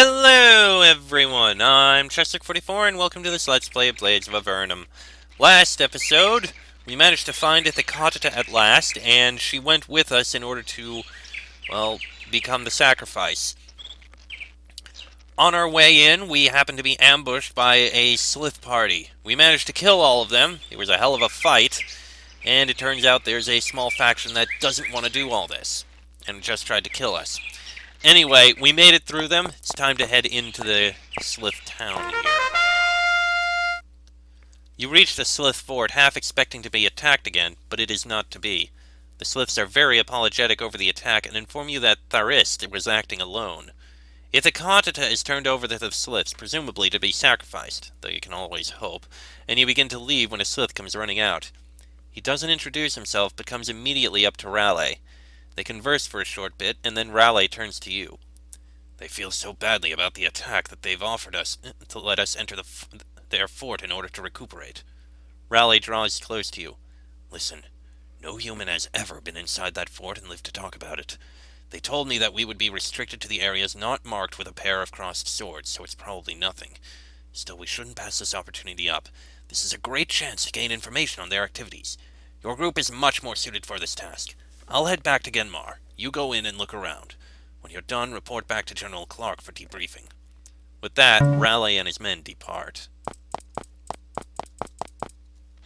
Hello everyone, I'm Chester44 and welcome to this Let's Play of Blades of Avernum. Last episode, we managed to find Ithacatata at last, and she went with us in order to, well, become the sacrifice. On our way in, we happened to be ambushed by a Slith party. We managed to kill all of them. It was a hell of a fight, and it turns out there's a small faction that doesn't want to do all this, and just tried to kill us. Anyway, we made it through them. It's time to head into the Slith town here. You reach the Slith fort, half expecting to be attacked again, but it is not to be. The Sliths are very apologetic over the attack and inform you that Tharist was acting alone. Ithacatata is turned over to the Sliths, presumably to be sacrificed, though you can always hope, and you begin to leave when a Slith comes running out. He doesn't introduce himself, but comes immediately up to Raleigh. They converse for a short bit, and then Raleigh turns to you. They feel so badly about the attack that they've offered us to let us enter their fort in order to recuperate. Raleigh draws close to you. Listen, no human has ever been inside that fort and lived to talk about it. They told me that we would be restricted to the areas not marked with a pair of crossed swords, so it's probably nothing. Still, we shouldn't pass this opportunity up. This is a great chance to gain information on their activities. Your group is much more suited for this task. I'll head back to Genmar. You go in and look around. When you're done, report back to General Clark for debriefing. With that, Raleigh and his men depart.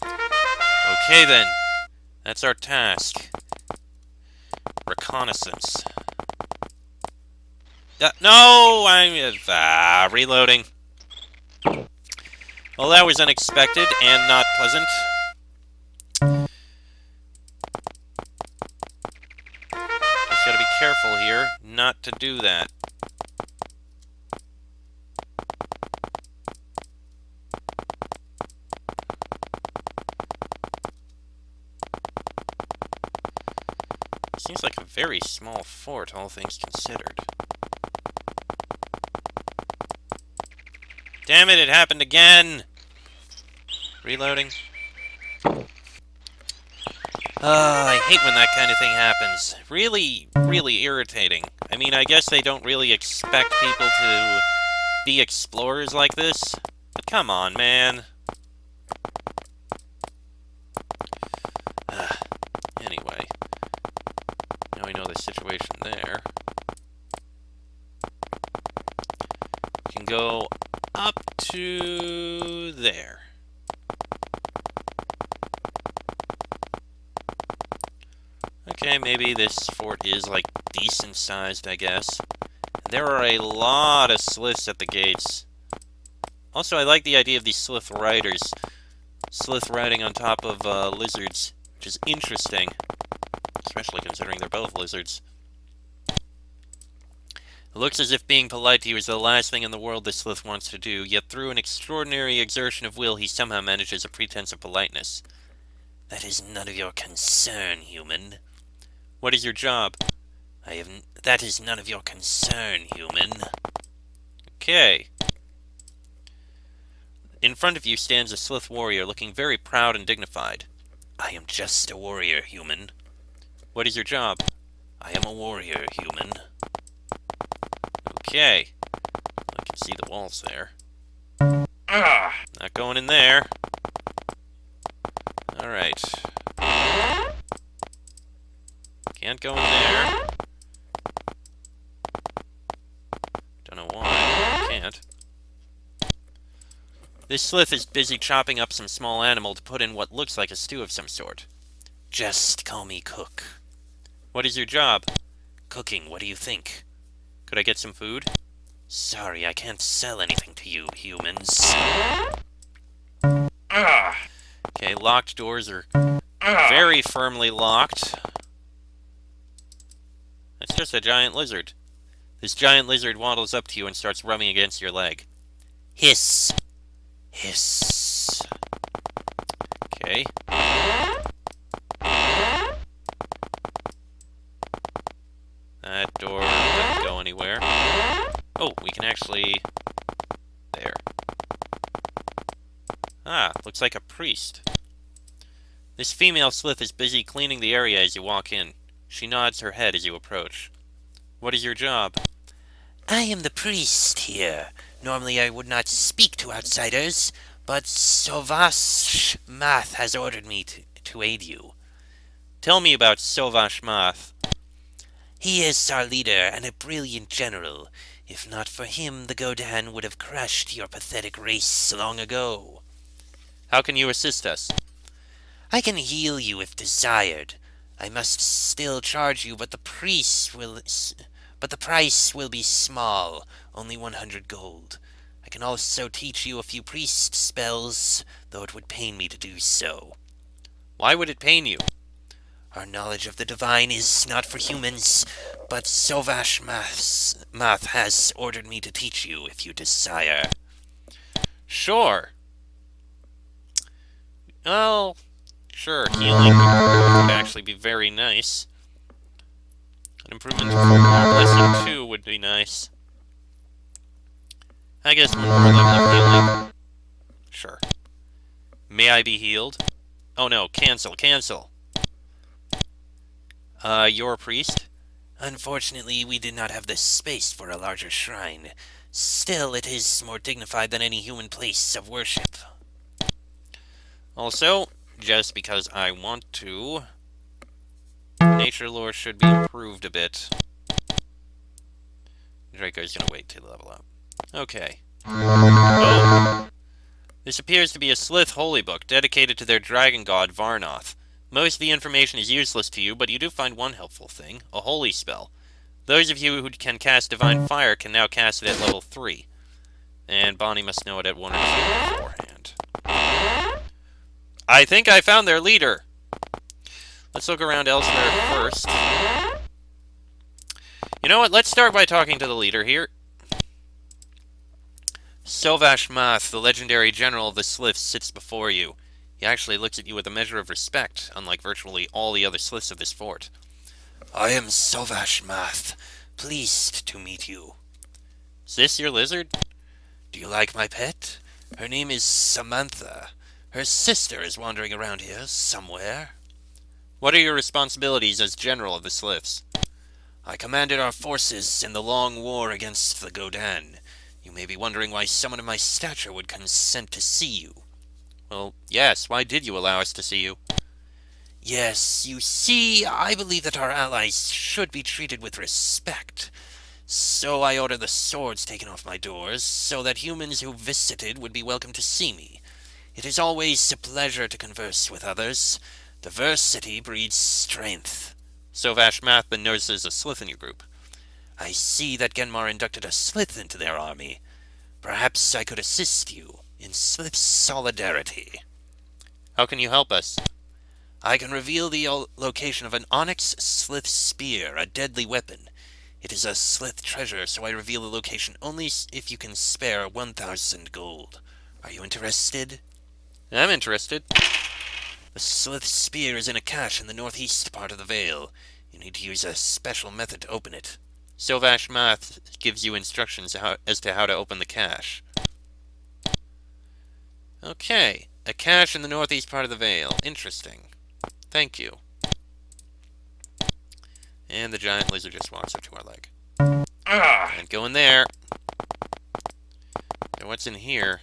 Okay then. That's our task. Reconnaissance. No! I'm reloading. Well, that was unexpected and not pleasant. Just gotta be careful here not to do that. Seems like a very small fort, all things considered. Damn it, it happened again! Reloading. I hate when that kind of thing happens. Really, really irritating. I mean, I guess they don't really expect people to be explorers like this. But come on, man. Anyway. Now we know the situation there. We can go up to there. Okay, maybe this fort is, like, decent sized, I guess. There are a lot of Sliths at the gates. Also, I like the idea of these Slith riders. Slith riding on top of lizards, which is interesting. Especially considering they're both lizards. It looks as if being polite to you is the last thing in the world this Slith wants to do, yet through an extraordinary exertion of will, he somehow manages a pretense of politeness. That is none of your concern, human. What is your job? That is none of your concern, human. Okay. In front of you stands a Slith warrior, looking very proud and dignified. I am just a warrior, human. What is your job? I am a warrior, human. Okay. I can see the walls there. Not going in there. Alright. Can't go in there. Don't know why. Can't. This Slith is busy chopping up some small animal to put in what looks like a stew of some sort. Just call me Cook. What is your job? Cooking, what do you think? Could I get some food? Sorry, I can't sell anything to you, humans. Okay, locked doors are very firmly locked. It's just a giant lizard. This giant lizard waddles up to you and starts rubbing against your leg. Hiss. Hiss. Okay. That door doesn't go anywhere. Oh, we can actually... There. Ah, looks like a priest. This female Slith is busy cleaning the area as you walk in. She nods her head as you approach. What is your job? I am the priest here. Normally I would not speak to outsiders, but Sovash Math has ordered me to aid you. Tell me about Sovash Math. He is our leader and a brilliant general. If not for him, the Godan would have crushed your pathetic race long ago. How can you assist us? I can heal you if desired. I must still charge you, but the price will be small, only 100 gold. I can also teach you a few priest spells, though it would pain me to do so. Why would it pain you? Our knowledge of the divine is not for humans, but Sovash Math has ordered me to teach you if you desire. Sure. Well, sure, healing would actually be very nice. An improvement to full blessing 2 would be nice. I guess one more level of healing. Sure. May I be healed? Oh no, cancel. You're a priest? Unfortunately, we did not have the space for a larger shrine. Still, it is more dignified than any human place of worship. Also, just because I want to, nature lore should be improved a bit. Draco's gonna wait to level up. Okay. Oh. This appears to be a Slith holy book dedicated to their dragon god Varnoth. Most of the information is useless to you, but you do find one helpful thing, a holy spell. Those of you who can cast Divine Fire can now cast it at level 3. And Bonnie must know it at 1 or 2 beforehand. I think I found their leader! Let's look around elsewhere first. You know what, let's start by talking to the leader here. Sovash Math, the legendary general of the Sliths, sits before you. He actually looks at you with a measure of respect, unlike virtually all the other Sliths of this fort. I am Sovash Math. Pleased to meet you. Is this your lizard? Do you like my pet? Her name is Samantha. Her sister is wandering around here somewhere. What are your responsibilities as general of the Sliths? I commanded our forces in the long war against the Godan. You may be wondering why someone of my stature would consent to see you. Well, yes, why did you allow us to see you? Yes, you see, I believe that our allies should be treated with respect. So I ordered the swords taken off my doors, so that humans who visited would be welcome to see me. It is always a pleasure to converse with others. Diversity breeds strength. Sovash Math then notices a Slith in your group. I see that Genmar inducted a Slith into their army. Perhaps I could assist you in Slith solidarity. How can you help us? I can reveal the location of an onyx Slith spear, a deadly weapon. It is a Slith treasure, so I reveal the location only if you can spare 1,000 gold. Are you interested? I'm interested. The Slith spear is in a cache in the northeast part of the Vale. You need to use a special method to open it. Sovash Math gives you instructions as to how to open the cache. Okay, a cache in the northeast part of the Vale. Interesting. Thank you. And the giant lizard just walks up to our leg. And go in there. And what's in here?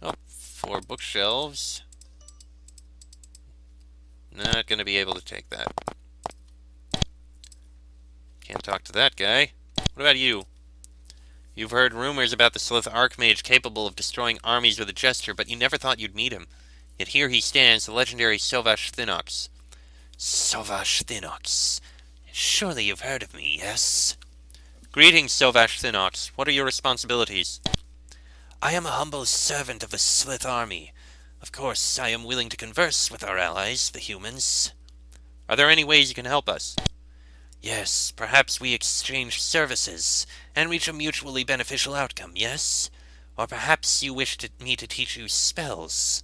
Oh, 4 bookshelves. Not gonna be able to take that. Can't talk to that guy. What about you? You've heard rumors about the Slith Archmage capable of destroying armies with a gesture, but you never thought you'd meet him. Yet here he stands, the legendary Sovash Thinox. Sovash Thinox. Surely you've heard of me, yes? Greetings, Sovash Thinox. What are your responsibilities? I am a humble servant of the Slith army. Of course, I am willing to converse with our allies, the humans. Are there any ways you can help us? Yes, perhaps we exchange services and reach a mutually beneficial outcome, yes? Or perhaps you wish me to teach you spells.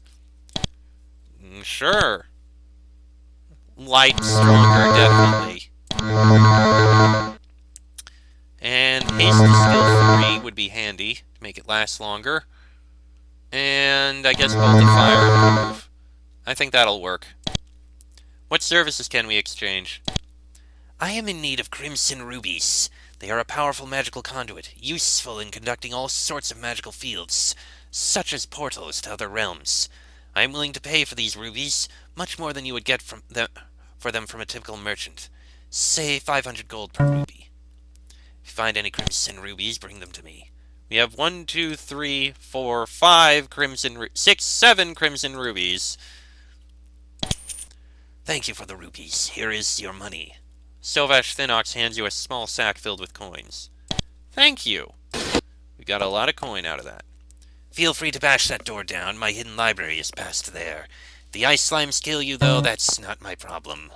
Sure. Light, stronger, definitely. And haste to skill 3 would be handy to make it last longer. And I guess bolt of fire improve. I think that'll work. What services can we exchange? I am in need of crimson rubies. They are a powerful magical conduit, useful in conducting all sorts of magical fields, such as portals to other realms. I am willing to pay for these rubies much more than you would get for them from a typical merchant. Say 500 gold per ruby. If you find any crimson rubies, bring them to me. We have 1, 2, 3, 4, 5 crimson, 6, 7 crimson rubies. Thank you for the rubies. Here is your money. Silvash Thinox hands you a small sack filled with coins. Thank you. We got a lot of coin out of that. Feel free to bash that door down. My hidden library is past there. If the ice slimes kill you, though, that's not my problem.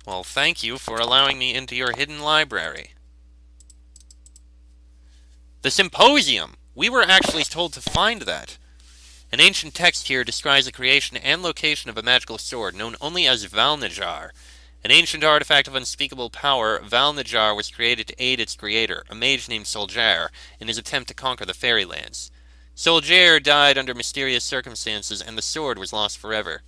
Well, thank you for allowing me into your hidden library. The Symposium! We were actually told to find that. An ancient text here describes the creation and location of a magical sword known only as Valnajar. An ancient artifact of unspeakable power, Valnajar was created to aid its creator, a mage named Soljaer, in his attempt to conquer the fairylands. Soljaer died under mysterious circumstances, and the sword was lost forever.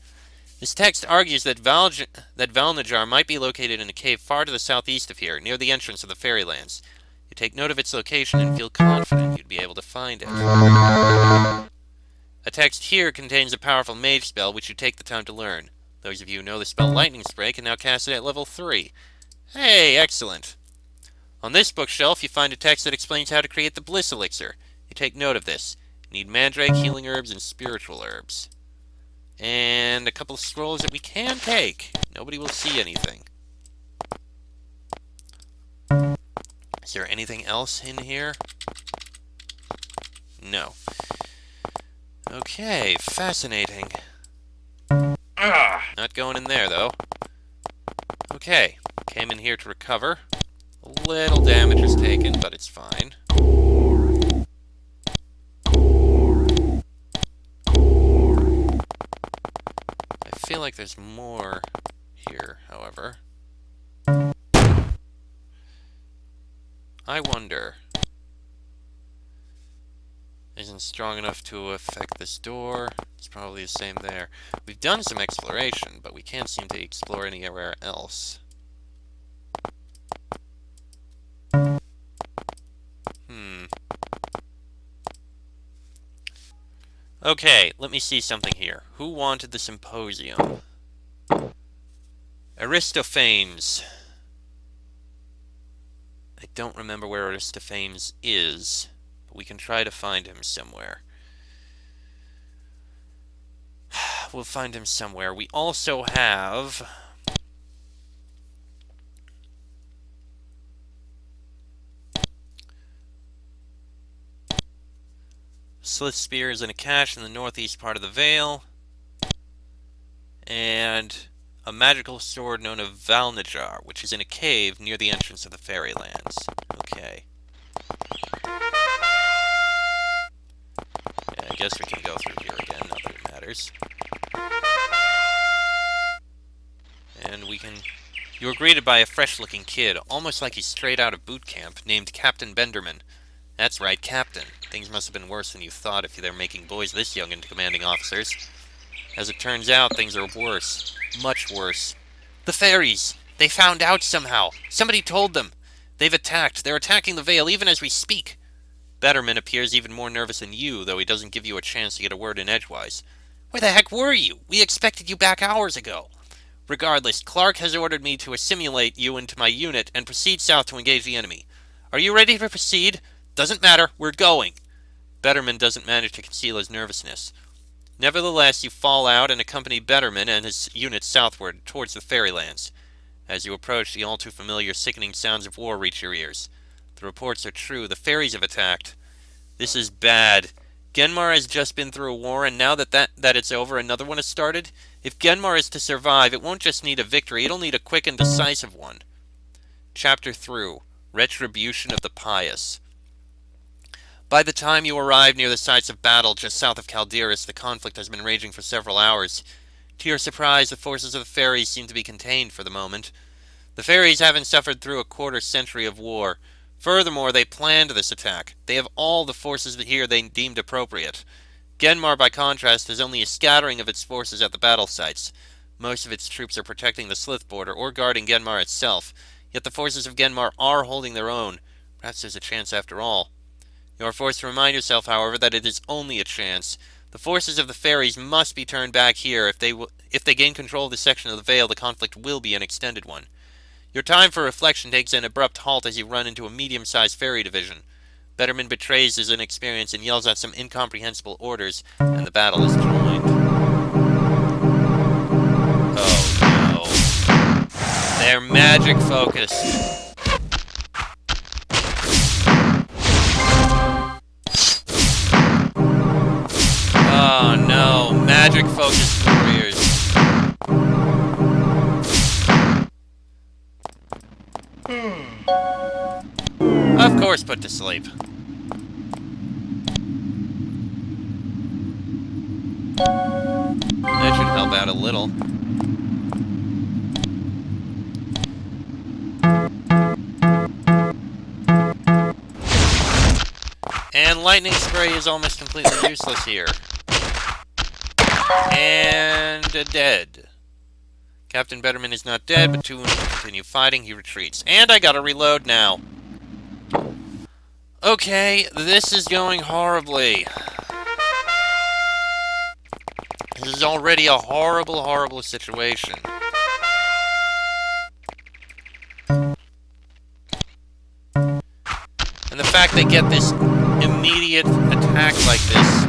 This text argues that Valnajar might be located in a cave far to the southeast of here, near the entrance of the fairylands. You take note of its location and feel confident you'd be able to find it. A text here contains a powerful mage spell which you take the time to learn. Those of you who know the spell Lightning Spray can now cast it at level 3. Hey, excellent. On this bookshelf you find a text that explains how to create the Bliss Elixir. You take note of this. You need mandrake, healing herbs, and spiritual herbs. And a couple of scrolls that we can take. Nobody will see anything. Is there anything else in here? No. Okay, fascinating. Not going in there, though. Okay, came in here to recover. A little damage was taken, but it's fine. I feel like there's more here, however. I wonder. Isn't strong enough to affect this door. It's probably the same there. We've done some exploration, but we can't seem to explore anywhere else. Okay, let me see something here. Who wanted the Symposium? Aristophanes. I don't remember where Aristophanes is, but we can try to find him somewhere. We'll find him somewhere. We also have... Slith spears in a cache in the northeast part of the Vale. And a magical sword known as Valnajar, which is in a cave near the entrance of the Fairylands. Okay. Yeah, I guess we can go through here again, not that it matters. And we can... You are greeted by a fresh-looking kid, almost like he's straight out of boot camp, named Captain Benderman. That's right, Captain. Things must have been worse than you thought if they're making boys this young into commanding officers. As it turns out, things are worse. Much worse. The fairies! They found out somehow! Somebody told them! They've attacked. They're attacking the Vale even as we speak. Betterman appears even more nervous than you, though he doesn't give you a chance to get a word in edgewise. Where the heck were you? We expected you back hours ago. Regardless, Clark has ordered me to assimilate you into my unit and proceed south to engage the enemy. Are you ready to proceed? Doesn't matter, we're going. Betterman doesn't manage to conceal his nervousness. Nevertheless, you fall out and accompany Betterman and his unit southward towards the Fairylands. As you approach, the all-too-familiar sickening sounds of war reach your ears. The reports are true. The fairies have attacked. This is bad. Genmar has just been through a war, and now that it's over, another one has started. If Genmar is to survive, it won't just need a victory, it'll need a quick and decisive one. Chapter 3. Retribution of the Pious. By the time you arrive near the sites of battle just south of Calderis, the conflict has been raging for several hours. To your surprise, the forces of the fairies seem to be contained for the moment. The fairies haven't suffered through a quarter-century of war. Furthermore, they planned this attack. They have all the forces here they deemed appropriate. Genmar, by contrast, has only a scattering of its forces at the battle sites. Most of its troops are protecting the Slith border or guarding Genmar itself, yet the forces of Genmar are holding their own. Perhaps there's a chance after all. You are forced to remind yourself, however, that it is only a chance. The forces of the fairies must be turned back here. If they gain control of this section of the Vale, the conflict will be an extended one. Your time for reflection takes an abrupt halt as you run into a medium-sized fairy division. Betterman betrays his inexperience and yells out some incomprehensible orders, and the battle is joined. Oh no. They're magic focused. Oh no, magic focused warriors. Of course, put to sleep. That should help out a little. And lightning spray is almost completely useless here. And dead. Captain Betterman is not dead, but to continue fighting, he retreats. And I gotta reload now. Okay, this is going horribly. This is already a horrible, horrible situation. And the fact they get this immediate attack like this.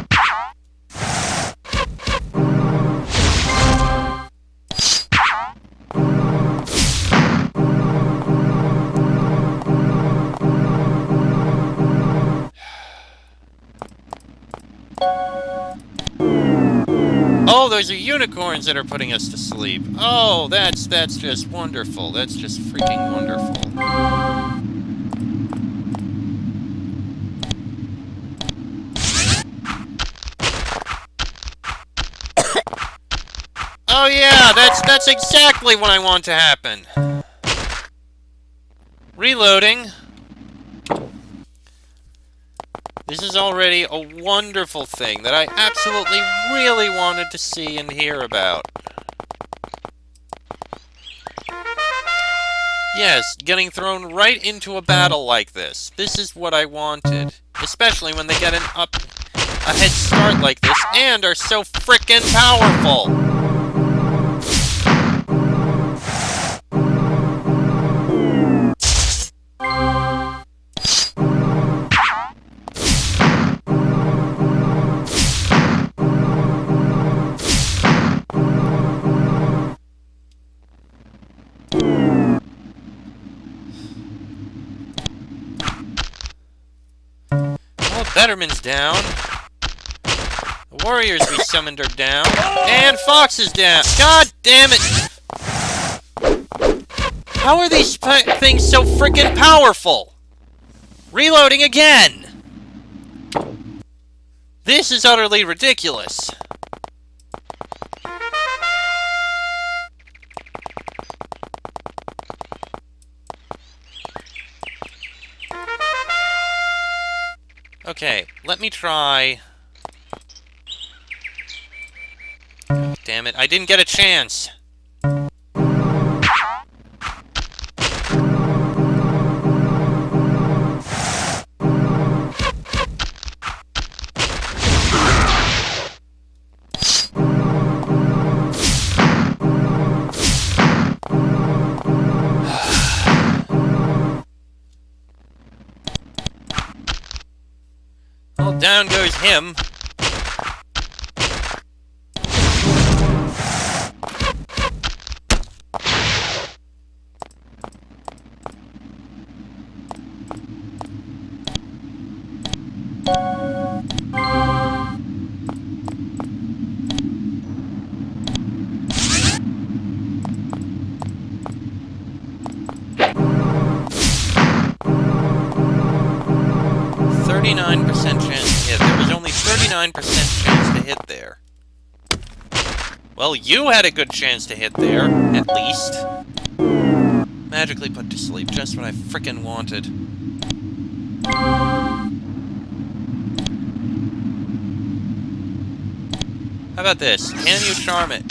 Oh, those are unicorns that are putting us to sleep. Oh, that's just wonderful. That's just freaking wonderful. Oh yeah, that's exactly what I want to happen. Reloading. This is already a wonderful thing that I absolutely really wanted to see and hear about. Yes, getting thrown right into a battle like this. This is what I wanted. Especially when they get a head start like this and are so frickin' powerful. Betterman's down. The warriors we summoned are down. And Fox is down. God damn it! How are these things so freaking powerful? Reloading again! This is utterly ridiculous. Okay, let me try... God damn it, I didn't get a chance! Well, down goes him. Chance to hit. There was only 39% chance to hit there. Well, you had a good chance to hit there, at least. Magically put to sleep, just what I frickin' wanted. How about this? Can you charm it?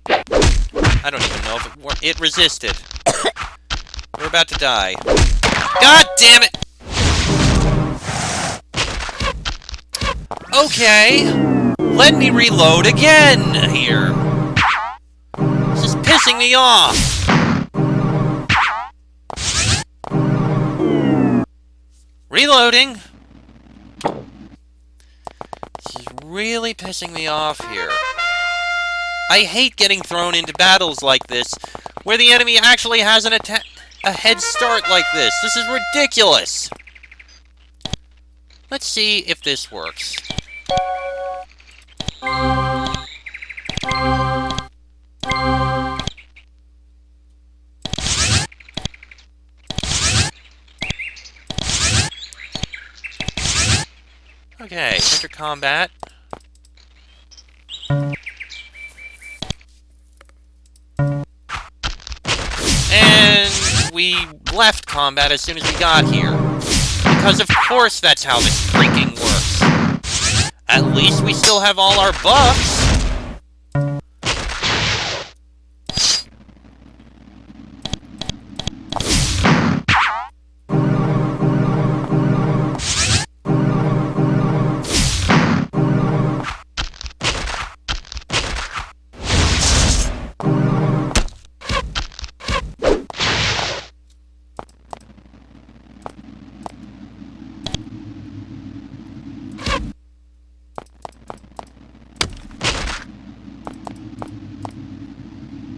I don't even know if it worked. It resisted. We're about to die. God damn it! Okay. Let me reload again here. This is pissing me off. Reloading. This is really pissing me off here. I hate getting thrown into battles like this, where the enemy actually has a head start like this. This is ridiculous. Let's see if this works. Okay, enter combat. And we left combat as soon as we got here. Because of course that's how this freaking works. At least we still have all our buffs.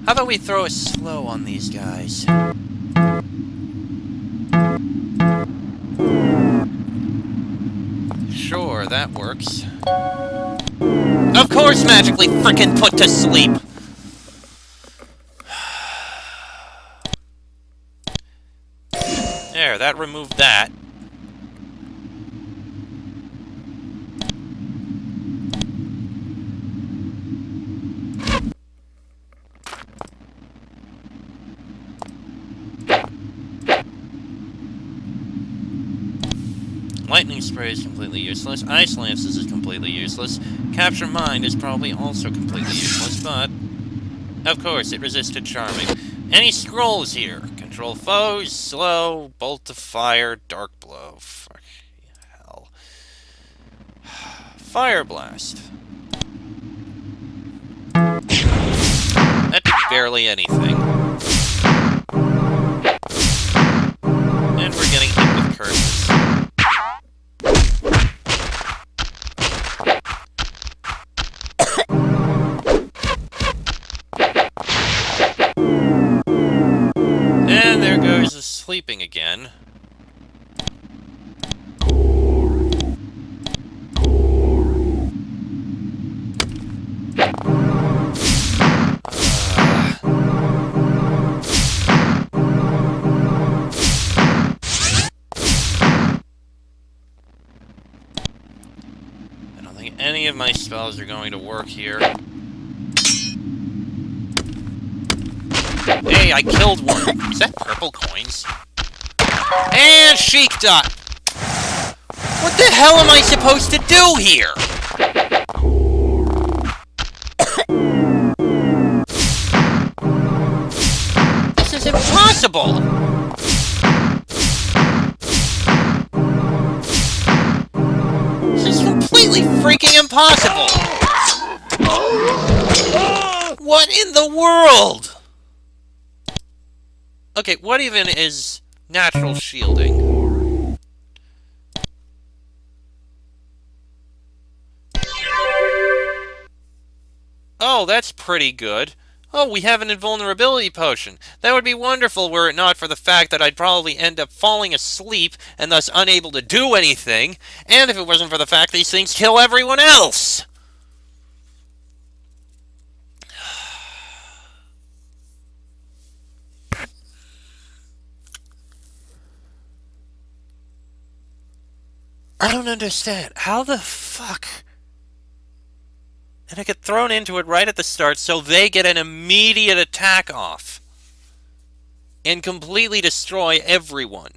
How about we throw a slow on these guys? Sure, that works. Of course, magically frickin' put to sleep! There, that removed that. Lightning Spray is completely useless. Ice Lances is completely useless. Capture Mind is probably also completely useless, but... of course, it resisted charming. Any scrolls here? Control foes, slow, bolt of fire, dark blow. Fuck hell. Fire Blast. That did barely anything. And we're getting hit with curses. And there goes the sleeping again. I don't think any of my spells are going to work here. Hey, I killed one. Is that purple coins? And Sheik Dot! What the hell am I supposed to do here? This is impossible! This is completely freaking impossible! What in the world? Okay, what even is natural shielding? Oh, that's pretty good. Oh, we have an invulnerability potion. That would be wonderful were it not for the fact that I'd probably end up falling asleep and thus unable to do anything, and if it wasn't for the fact these things kill everyone else! I don't understand. How the fuck? And I get thrown into it right at the start so they get an immediate attack off. And completely destroy everyone.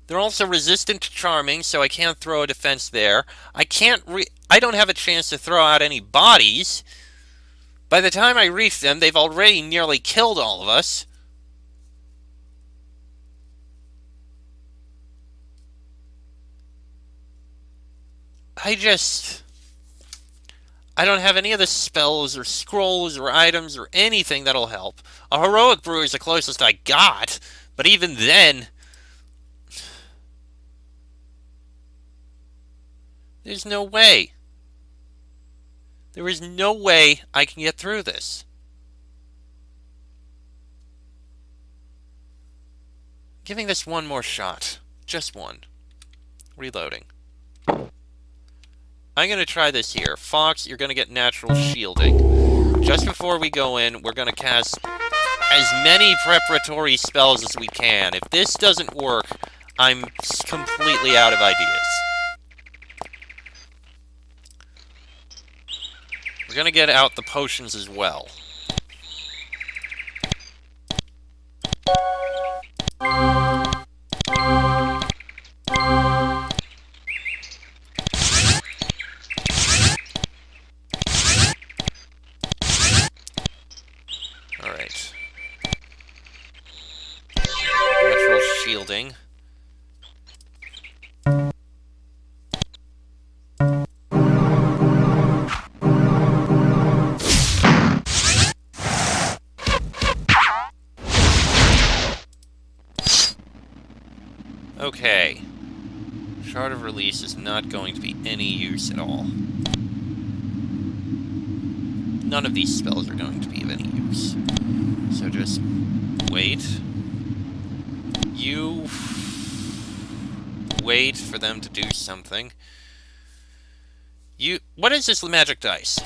They're also resistant to charming, so I can't throw a defense there. I don't have a chance to throw out any bodies. By the time I reach them, they've already nearly killed all of us. I don't have any of the spells or scrolls or items or anything that'll help. A heroic brew is the closest I got, but even then, there's no way. There is no way I can get through this. Giving this one more shot. Just one. Reloading. I'm going to try this here. Fox, you're going to get natural shielding. Just before we go in, we're going to cast as many preparatory spells as we can. If this doesn't work, I'm completely out of ideas. We're going to get out the potions as well. Alright. Natural shielding. Okay. Shard of Release is not going to be any use at all. None of these spells are going to be of any use. So just wait. You wait for them to do something. What is this magic dice?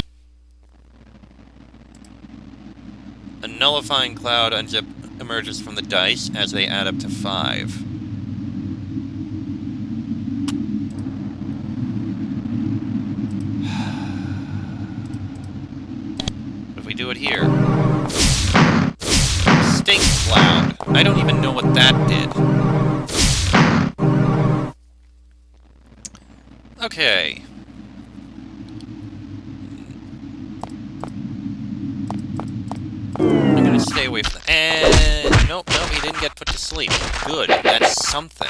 A nullifying cloud emerges from the dice as they add up to 5. Do it here. Stink cloud. I don't even know what that did. Okay. I'm gonna stay away from the... And... Nope, he didn't get put to sleep. Good, that's something.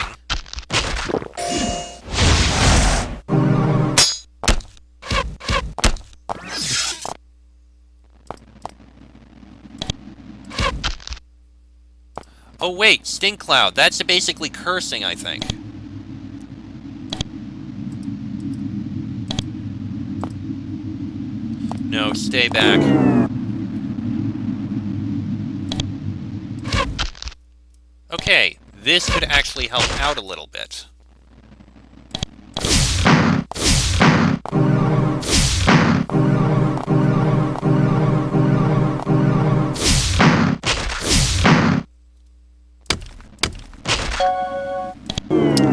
Oh wait, Stink Cloud. That's basically cursing, I think. No, stay back. Okay, this could actually help out a little bit.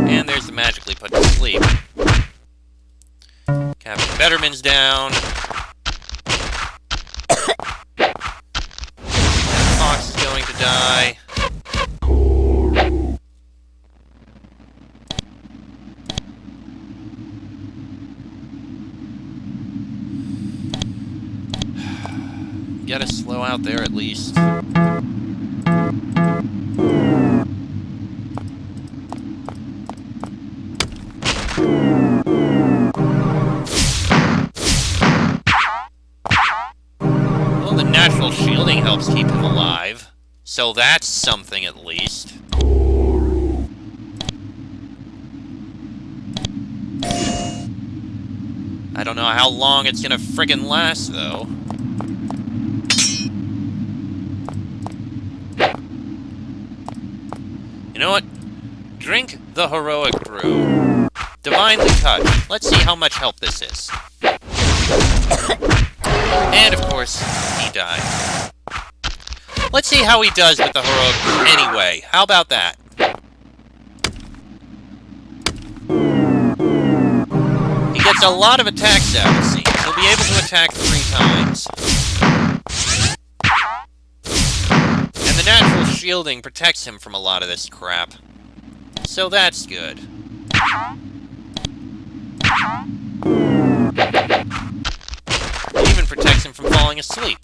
And there's the magically put to sleep. Captain Betterman's down. Fox is going to die. Gotta slow out there at least. Natural shielding helps keep him alive, so that's something at least. I don't know how long it's gonna friggin' last, though. You know what? Drink the heroic brew. Divinely touched. Let's see how much help this is. And, of course, he died. Let's see how he does with the heroic brew anyway. How about that? He gets a lot of attacks out, it seems. He'll be able to attack 3 times. And the natural shielding protects him from a lot of this crap. So that's good. It even protects him from falling asleep.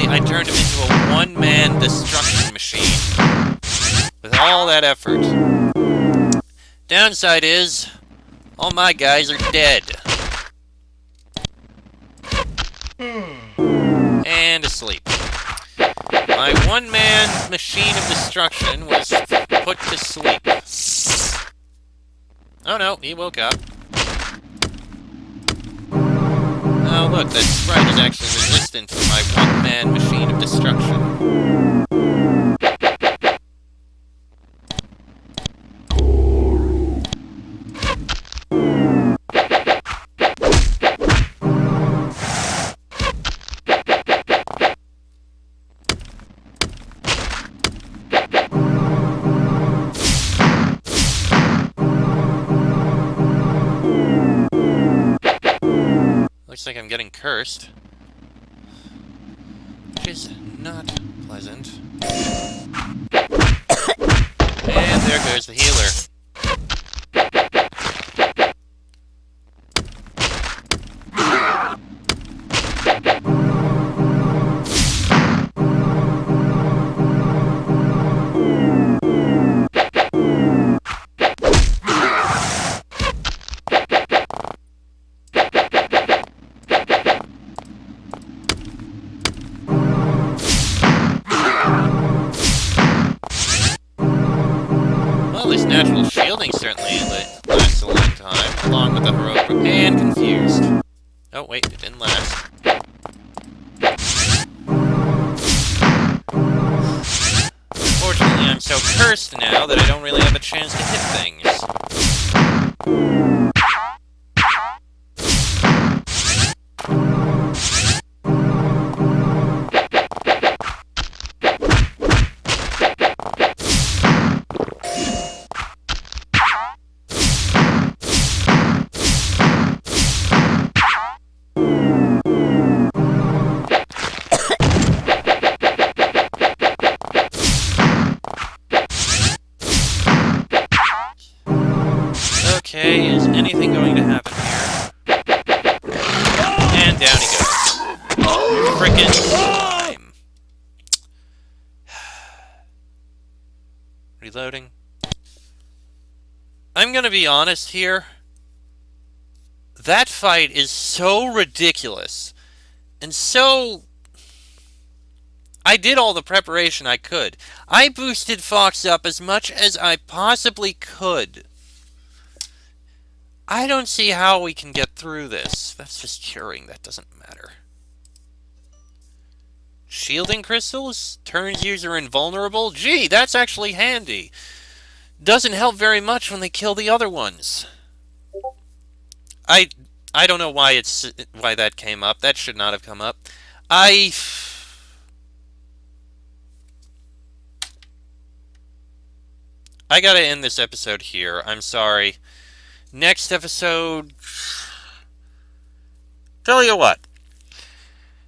I turned him into a one-man destruction machine. With all that effort. Downside is, all my guys are dead. And asleep. My one-man machine of destruction was put to sleep. Oh no, he woke up. Oh look, that sprite is actually resistant to my one-man machine of destruction. Looks like I'm getting cursed. Which is not pleasant. And there goes the healer. Natural shielding certainly lasts a long time, along with the heroic and confused. Oh wait, it didn't last. Unfortunately, I'm so cursed now that I don't really have a chance to hit things. Okay, is anything going to happen here? And down he goes. Frickin' slime. Reloading. I'm gonna be honest here. That fight is so ridiculous. And so... I did all the preparation I could. I boosted Fox up as much as I possibly could. I don't see how we can get through this. That's just curing. That doesn't matter. Shielding crystals? Turns user invulnerable? Gee, that's actually handy. Doesn't help very much when they kill the other ones. I don't know why that came up. That should not have come up. I gotta end this episode here. I'm sorry. Next episode... Tell you what.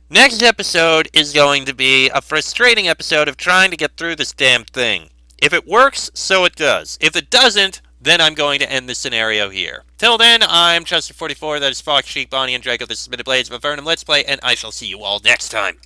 Next episode is going to be a frustrating episode of trying to get through this damn thing. If it works, so it does. If it doesn't, then I'm going to end this scenario here. Till then, I'm Chester44, that is Fox, Sheik, Bonnie, and Draco. This has been the Blades of Avernum Let's Play, and I shall see you all next time.